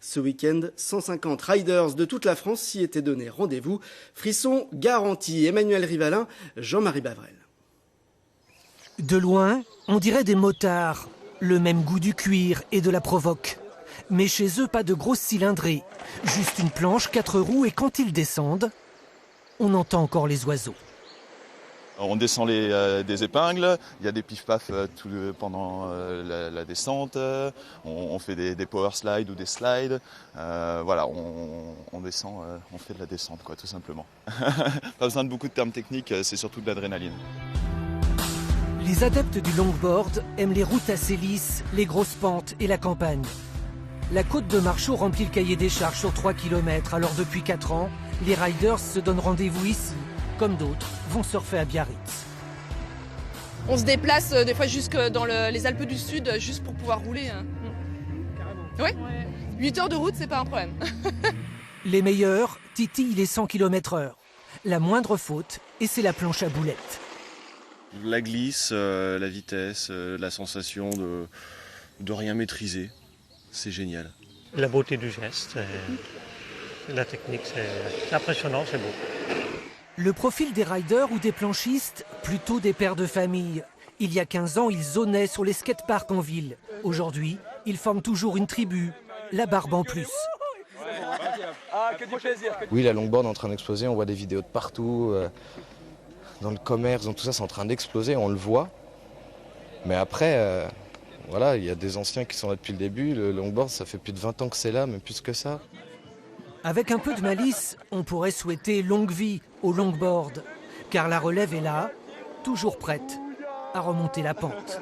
Ce week-end, 150 riders de toute la France s'y étaient donné rendez-vous. Frisson garanti. Emmanuel Rivalin, Jean-Marie Bavrel. De loin, on dirait des motards. Le même goût du cuir et de la provoque. Mais chez eux, pas de grosses cylindrées. Juste une planche, 4 roues et quand ils descendent, on entend encore les oiseaux. On descend des épingles, il y a des pif-paf pendant la descente, on fait des power slides ou des slides. Voilà, on descend, on fait de la descente, quoi, tout simplement. Pas besoin de beaucoup de termes techniques, c'est surtout de l'adrénaline. Les adeptes du longboard aiment les routes assez lisses, les grosses pentes et la campagne. La côte de Marchaux remplit le cahier des charges sur 3 km, alors depuis 4 ans, les riders se donnent rendez-vous ici. Comme d'autres, vont surfer à Biarritz. On se déplace des fois jusque dans les Alpes du Sud juste pour pouvoir rouler. Oui, 8 heures de route, c'est pas un problème. Les meilleurs titillent les 100 km/h. La moindre faute, et c'est la planche à boulettes. La glisse, la vitesse, la sensation de rien maîtriser, c'est génial. La beauté du geste, la technique, c'est impressionnant, c'est beau. Le profil des riders ou des planchistes, plutôt des pères de famille. Il y a 15 ans, ils zonaient sur les skateparks en ville. Aujourd'hui, ils forment toujours une tribu, la Barbe en plus. Oui, la longboard est en train d'exploser, on voit des vidéos de partout. Dans le commerce, donc tout ça, c'est en train d'exploser, on le voit. Mais après, voilà, il y a des anciens qui sont là depuis le début. Le longboard, ça fait plus de 20 ans que c'est là, mais plus que ça. Avec un peu de malice, on pourrait souhaiter longue vie au longboard. Car la relève est là, toujours prête à remonter la pente.